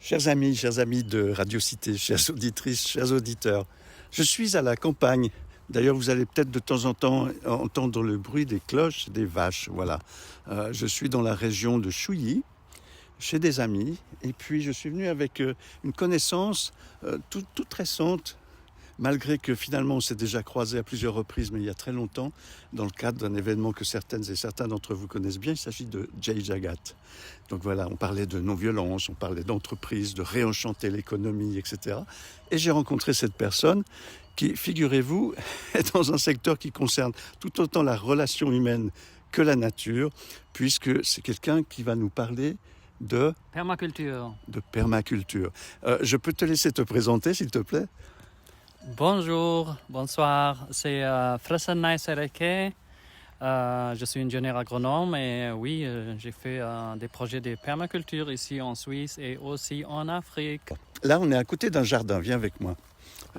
Chers amis de Radio Cité, chères auditrices, chers auditeurs, je suis à la campagne. D'ailleurs, vous allez peut-être de temps en temps entendre le bruit des cloches des vaches. Voilà. Je suis dans la région de Chouilly, chez des amis. Et puis, je suis venu avec une connaissance toute récente, malgré que finalement on s'est déjà croisé à plusieurs reprises, mais il y a très longtemps, dans le cadre d'un événement que certaines et certains d'entre vous connaissent bien. Il s'agit de Jay Jagat. Donc voilà, on parlait de non-violence, on parlait d'entreprise, de réenchanter l'économie, etc. Et j'ai rencontré cette personne qui, figurez-vous, est dans un secteur qui concerne tout autant la relation humaine que la nature, puisque c'est quelqu'un qui va nous parler de permaculture. Je peux te laisser te présenter, s'il te plaît? Bonjour, bonsoir, c'est Frasenay Sereke. Je suis ingénieur agronome et oui, j'ai fait des projets de permaculture ici en Suisse et aussi en Afrique. Là, on est à côté d'un jardin, viens avec moi.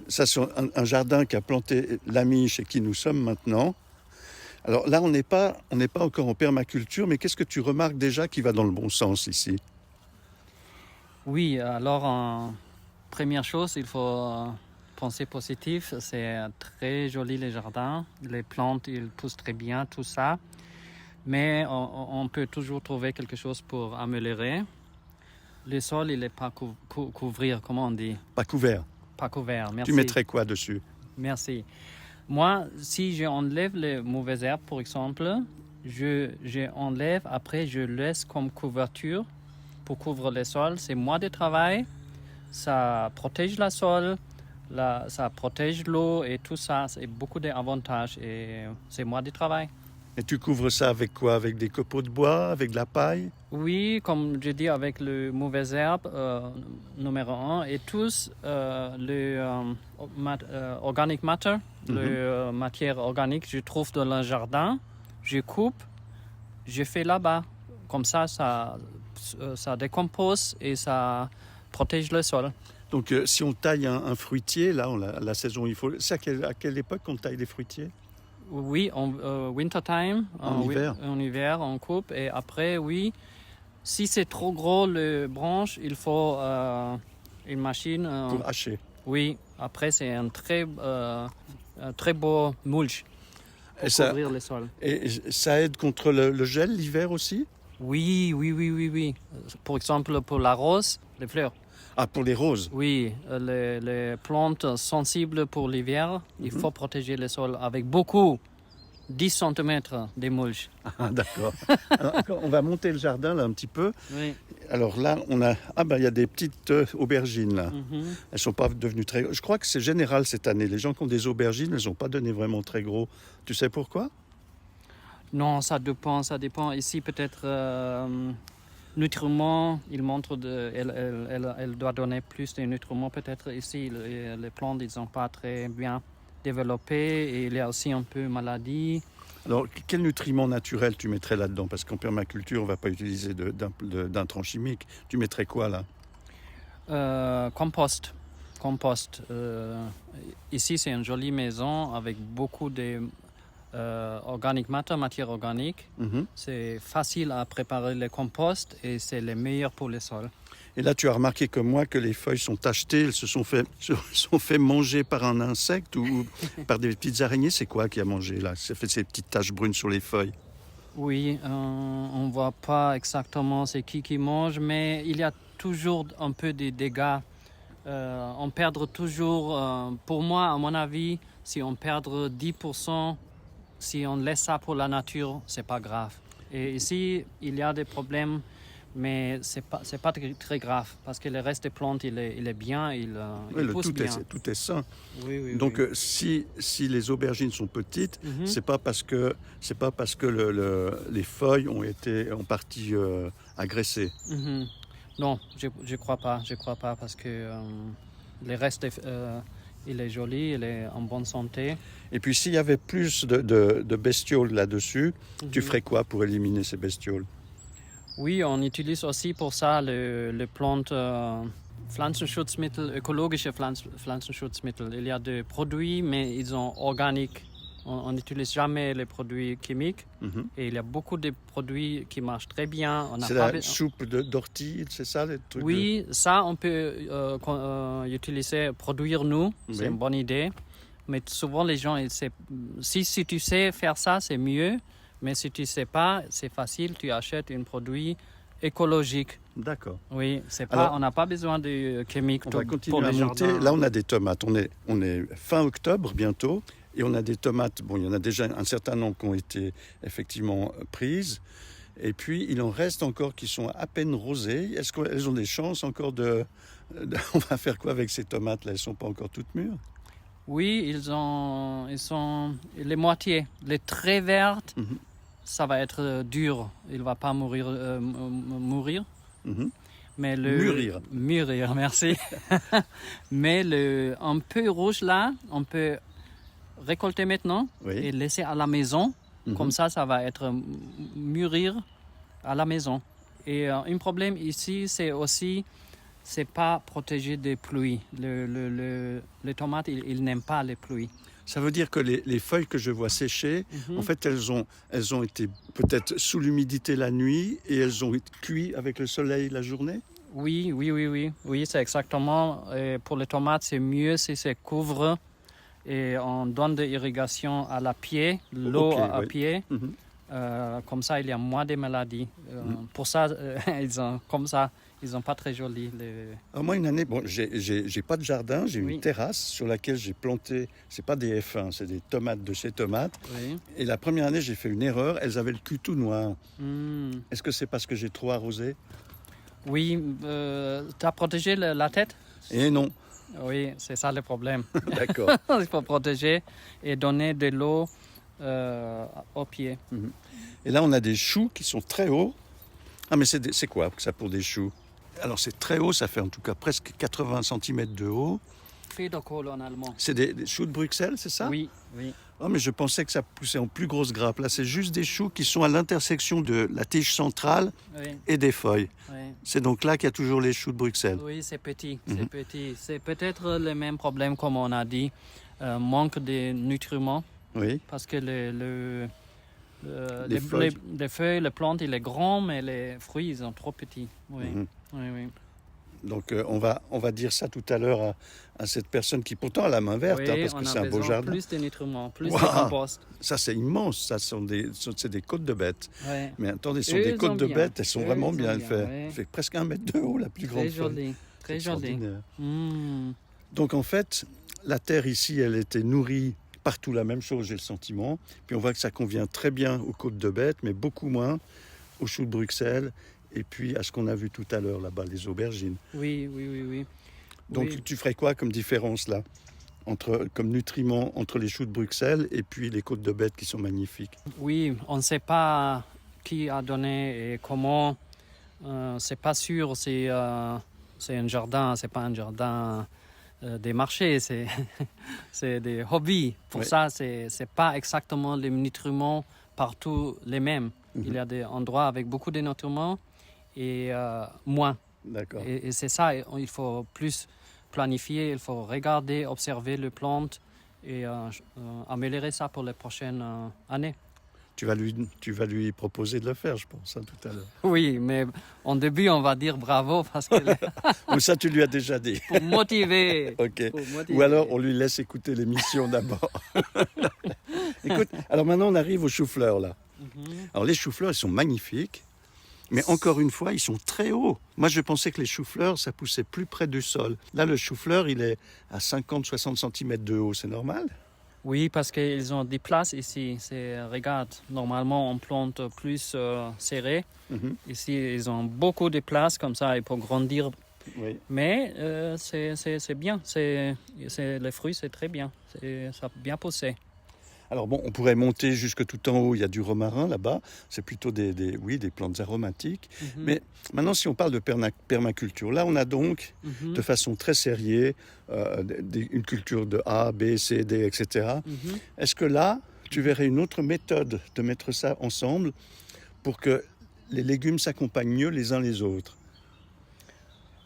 Ça, c'est un jardin qu'a planté l'ami chez qui nous sommes maintenant. Alors là, on n'est pas encore en permaculture, mais qu'est-ce que tu remarques déjà qui va dans le bon sens ici? Oui, alors, première chose, il faut penser positif. C'est très joli les jardins. Les plantes, ils poussent très bien, tout ça. Mais on peut toujours trouver quelque chose pour améliorer. Le sol, il n'est pas couvrir, comment on dit? Pas couvert. Pas couvert, merci. Tu mettrais quoi dessus? Merci. Moi, si j'enlève les mauvaises herbes, par exemple, je enlève, après je laisse comme couverture pour couvrir le sol. C'est moi de travail. Ça protège le sol. Ça protège l'eau et tout ça, c'est beaucoup d'avantages et c'est moi du travail. Et tu couvres ça avec quoi? Avec des copeaux de bois, avec de la paille? Oui, comme je dis, avec le mauvais herbe numéro 1 et tous le organic matter, la matière organique, je trouve dans le jardin, je coupe, je fais là-bas. Comme ça décompose et ça protège le sol. Donc, si on taille un fruitier, là, la saison, il faut. C'est à quelle époque on taille les fruitiers? Oui, en winter time. En hiver. En hiver, on coupe. Et après, oui, si c'est trop gros, les branches, il faut une machine. Pour hacher. Oui, après, c'est un très beau mulch pour couvrir le sol. Et ça aide contre le gel l'hiver aussi? Oui. Par exemple, pour la rose, les fleurs. Ah, pour les roses? Oui, les plantes sensibles pour l'hiver, il faut protéger le sol avec beaucoup, 10 cm de mulch. Ah, d'accord. Alors, on va monter le jardin là un petit peu. Oui. Alors là, il y a des petites aubergines là. Elles sont pas devenues très. Je crois que c'est général cette année. Les gens qui ont des aubergines, elles n'ont pas donné vraiment très gros. Tu sais pourquoi? Non, ça dépend. Ici, peut-être nutriments, elle doit donner plus de nutriments. Peut-être ici, les plantes, ils sont pas très bien développées et il y a aussi un peu maladie. Alors, quels nutriments naturels tu mettrais là-dedans? Parce qu'en permaculture, on ne va pas utiliser d'intrants chimiques. Tu mettrais quoi là? Compost. Ici, c'est une jolie maison avec beaucoup de organic matter, matière organique. C'est facile à préparer le compost et c'est le meilleur pour le sol. Et là, tu as remarqué comme moi que les feuilles sont tachetées, elles se sont fait manger par un insecte ou par des petites araignées. C'est quoi qui a mangé là? Ça fait ces petites taches brunes sur les feuilles. Oui, on ne voit pas exactement c'est qui mange, mais il y a toujours un peu de dégâts. On perd toujours, pour moi, à mon avis, si on perd 10%, si on laisse ça pour la nature, c'est pas grave. Et ici, il y a des problèmes, mais c'est pas très grave parce que le reste des plantes, il est bien, il pousse bien. Tout est sain. Oui. Donc, si les aubergines sont petites, c'est pas parce que les feuilles ont été en partie agressées. Non, je crois pas parce que le reste il est joli, il est en bonne santé. Et puis s'il y avait plus de bestioles là-dessus, tu ferais quoi pour éliminer ces bestioles? Oui, on utilise aussi pour ça les plantes Pflanzenschutzmittel, ökologische Pflanzenschutzmittel. Il y a des produits, mais ils sont organiques. On n'utilise jamais les produits chimiques. Mhm. Et il y a beaucoup de produits qui marchent très bien. On n'a C'est pas la soupe d'ortie, c'est ça les trucs Oui, ça, on peut utiliser, produire nous. Oui. C'est une bonne idée. Mais souvent, les gens, si tu sais faire ça, c'est mieux. Mais si tu ne sais pas, c'est facile. Tu achètes un produit écologique. D'accord. Oui, Alors, on n'a pas besoin de chimiques On pour va continuer à les monter. jardins. Là, on a des tomates. On est fin octobre bientôt. Et on a des tomates. Bon, il y en a déjà un certain nombre qui ont été effectivement prises. Et puis, il en reste encore qui sont à peine rosées. Est-ce qu'elles ont des chances encore On va faire quoi avec ces tomates là? Elles ne sont pas encore toutes mûres? Oui, ils sont les moitiés. Les très vertes, Mhm. ça va être dur. Il ne va pas mourir. Mhm. Mais Mûrir, merci. Mais un peu rouge là, on peut récolter maintenant Oui. et laisser à la maison. Mhm. Comme ça va être mûrir à la maison. Et un problème ici, c'est aussi, c'est pas protégé des pluies. Les tomates, ils n'aiment pas les pluies. Ça veut dire que les feuilles que je vois sécher, Mhm. en fait, elles ont été peut-être sous l'humidité la nuit et elles ont été cuites avec le soleil la journée? Oui, c'est exactement. Et pour les tomates, c'est mieux si c'est couvre et on donne de l'irrigation à la pied, l'eau Ok, à oui. pied. Mhm. Comme ça, il y a moins de maladies. Pour ça, ils sont pas très jolis. Alors moi, une année, bon, j'ai pas de jardin, j'ai Oui. une terrasse sur laquelle j'ai planté, c'est pas des F1, c'est des tomates de chez Tomates. Oui. Et la première année, j'ai fait une erreur, elles avaient le cul tout noir. Hmm. Est-ce que c'est parce que j'ai trop arrosé? Oui, tu as protégé la tête? Et non, Oui, c'est ça le problème. d'accord. Il faut protéger et donner de l'eau aux pieds. Et là, on a des choux qui sont très hauts. Ah, mais c'est quoi ça pour des choux? Alors c'est très haut, ça fait en tout cas presque 80 cm de haut. Federkohl en allemand. C'est des choux de Bruxelles, c'est ça? Oui. Oh, mais je pensais que ça poussait en plus grosse grappe. Là, c'est juste des choux qui sont à l'intersection de la tige centrale Oui, et des feuilles. oui. C'est donc là qu'il y a toujours les choux de Bruxelles. Oui, c'est petit, Mhm. c'est petit. C'est peut-être le même problème comme on a dit, manque de nutriments Oui, parce que Les feuilles. les feuilles, les plantes, il est grand, mais les fruits, ils sont trop petits. Oui, Mhm. oui. Donc on va dire ça tout à l'heure à cette personne qui pourtant a la main verte, Oui, hein, parce on que a c'est un beau besoin jardin. plus de nutriments, plus Wow. de compost. Ça c'est immense, c'est des côtes de bêtes. Ouais. Mais attendez, ce sont Eux, des ils côtes sont de bien. bêtes, elles sont Eux, vraiment ils bien. sont Elle bien, fait, ouais. fait presque 1 mètre de haut, la plus grande Très feuille. joli, très C'est joli. extraordinaire. Mm. Donc en fait, la terre ici, elle était nourrie partout la même chose, j'ai le sentiment. Puis on voit que ça convient très bien aux côtes de bêtes, mais beaucoup moins aux choux de Bruxelles et puis à ce qu'on a vu tout à l'heure là-bas, les aubergines. Oui. Donc Oui. tu ferais quoi comme différence là, comme nutriment entre les choux de Bruxelles et puis les côtes de bêtes qui sont magnifiques? Oui, on ne sait pas qui a donné et comment. C'est pas sûr si c'est un jardin, c'est pas un jardin des marchés, c'est des hobbies. Pour Oui. ça, c'est pas exactement les nutriments partout les mêmes. Il y a des endroits avec beaucoup de nutriments et moins. D'accord. Et c'est ça, il faut plus planifier, il faut regarder, observer les plantes et améliorer ça pour les prochaines années. Tu vas lui proposer de le faire, je pense, hein, tout à l'heure. Oui, mais en début, on va dire bravo parce que Ou ça, tu lui as déjà dit. pour motiver. Ok. Pour motiver. Ou alors, on lui laisse écouter l'émission d'abord. Écoute, alors maintenant, on arrive aux choux-fleurs, là. Alors, les choux-fleurs, ils sont magnifiques. Mais encore une fois, ils sont très hauts. Moi, je pensais que les choux-fleurs, ça poussait plus près du sol. Là, le chou-fleur, il est à 50-60 cm de haut. C'est normal? Oui, parce qu'ils ont des places ici. Regarde, normalement, on plante plus serré. Mhm. Ici, ils ont beaucoup de places comme ça, pour grandir. Oui. Mais c'est bien. Les fruits, c'est très bien. Ça a bien poussé. Alors bon, on pourrait monter jusque tout en haut. Il y a du romarin là-bas. C'est plutôt des plantes aromatiques. Mais maintenant, si on parle de permaculture, là, on a donc, de façon très sérieux, une culture de A, B, C, D, etc. Est-ce que là, tu verrais une autre méthode de mettre ça ensemble pour que les légumes s'accompagnent mieux les uns les autres?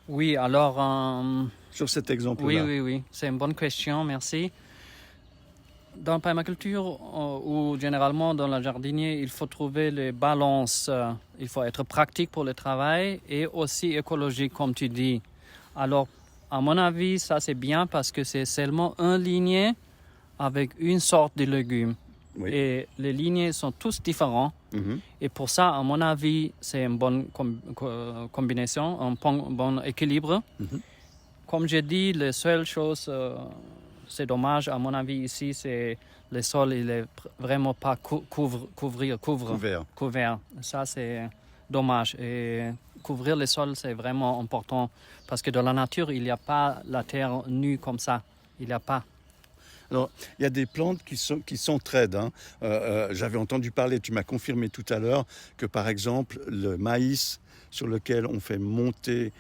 Oui, alors... Sur cet exemple-là. Oui. C'est une bonne question, merci. Dans la permaculture ou généralement dans la jardinier, il faut trouver les balances. Il faut être pratique pour le travail et aussi écologique, comme tu dis. Alors, à mon avis, ça c'est bien parce que c'est seulement un ligné avec une sorte de légumes. Oui. Et les lignées sont tous différents. Et pour ça, à mon avis, c'est une bonne combinaison, un bon équilibre. Comme j'ai dit, la seule chose, c'est dommage, à mon avis, ici, c'est le sol, il est vraiment pas couvert. Ça, c'est dommage. Et couvrir le sol, c'est vraiment important parce que dans la nature, il n'y a pas la terre nue comme ça. Il n'y a pas. Alors, il y a des plantes qui s'entraident. Hein. J'avais entendu parler, tu m'as confirmé tout à l'heure, que par exemple, le maïs sur lequel on fait monter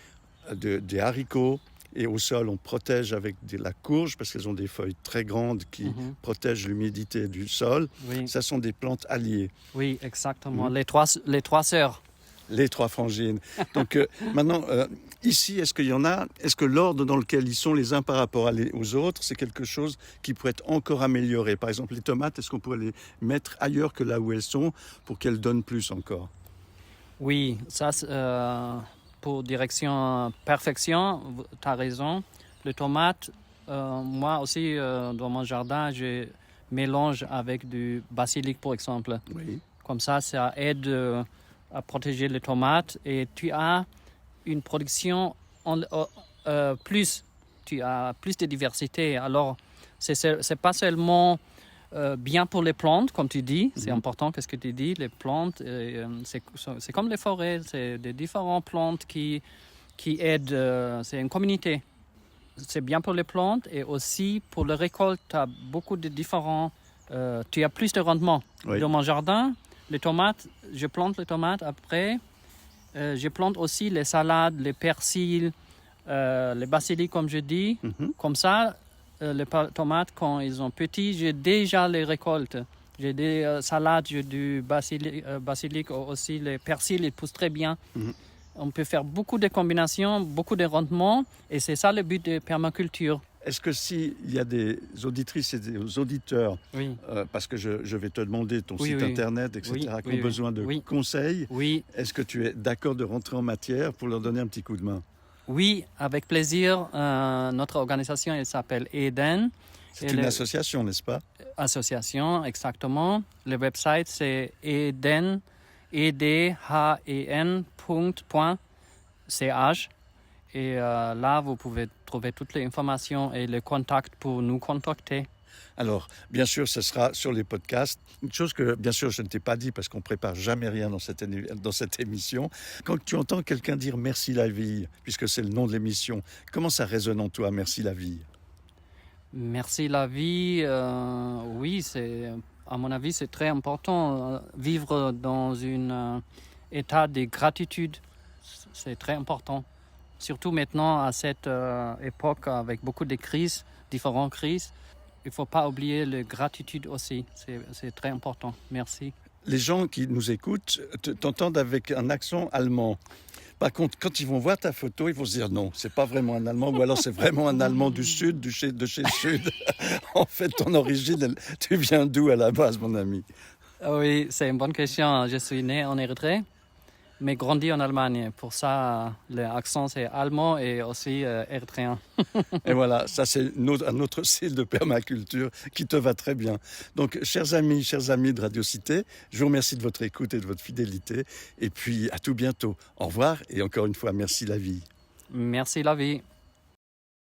des haricots et au sol, on protège avec la courge parce qu'elles ont des feuilles très grandes qui protègent l'humidité du sol. Oui. Ça sont des plantes alliées. Oui, exactement. Les trois sœurs. Les trois frangines. Donc maintenant, ici, est-ce qu'il y en a? Est-ce que l'ordre dans lequel ils sont les uns par rapport aux autres, c'est quelque chose qui pourrait être encore amélioré? Par exemple, les tomates, est-ce qu'on pourrait les mettre ailleurs que là où elles sont pour qu'elles donnent plus encore? Oui, ça, pour direction perfection, tu as raison. Les tomates, moi aussi, dans mon jardin, je mélange avec du basilic, par exemple. Oui. Comme ça aide à protéger les tomates et tu as une production plus. Tu as plus de diversité. Alors, c'est pas seulement bien pour les plantes, comme tu dis. C'est important, qu'est-ce que tu dis. Les plantes, c'est comme les forêts. C'est des différentes plantes qui aident. C'est une communauté. C'est bien pour les plantes et aussi pour la récolte. Tu as beaucoup de différents... tu as plus de rendement. Oui. Dans mon jardin, les tomates, je plante les tomates. Après, je plante aussi les salades, les persils, les basilics, comme je dis. Comme ça, les tomates, quand ils sont petits, j'ai déjà les récoltes. J'ai des salades, j'ai du basilic aussi. Les persils, ils poussent très bien. On peut faire beaucoup de combinaisons, beaucoup de rendements. Et c'est ça le but de permaculture. Est-ce que s'il y a des auditrices et des auditeurs, Oui. parce que je vais te demander ton site oui. internet, etc., qui ont besoin de conseils, est-ce que tu es d'accord de rentrer en matière pour leur donner un petit coup de main? Oui, avec plaisir. Notre organisation, elle s'appelle Eden. C'est une association, n'est-ce pas? Association, exactement. Le website, c'est eden, edhen.ch. Et là, vous pouvez trouver toutes les informations et les contacts pour nous contacter. Alors, bien sûr, ce sera sur les podcasts. Une chose que, bien sûr, je ne t'ai pas dit parce qu'on ne prépare jamais rien dans cette émission. Quand tu entends quelqu'un dire « Merci la vie », puisque c'est le nom de l'émission, comment ça résonne en toi, « Merci la vie » ? Merci la vie, oui, à mon avis, c'est très important. Vivre dans un état de gratitude, c'est très important. Surtout maintenant, à cette époque, avec beaucoup de crises, différentes crises. Il ne faut pas oublier la gratitude aussi. C'est très important. Merci. Les gens qui nous écoutent t'entendent avec un accent allemand. Par contre, quand ils vont voir ta photo, ils vont se dire non, c'est pas vraiment un Allemand, ou alors c'est vraiment un Allemand du Sud, de chez le Sud. En fait, ton origine, tu viens d'où à la base, mon ami? Oui, c'est une bonne question. Je suis né en Érythrée, mais grandi en Allemagne. Pour ça, l'accent, c'est allemand et aussi érythréen. Et voilà, ça c'est un autre style de permaculture qui te va très bien. Donc, chers amis de Radio Cité, je vous remercie de votre écoute et de votre fidélité. Et puis, à tout bientôt. Au revoir et encore une fois, merci la vie. Merci la vie.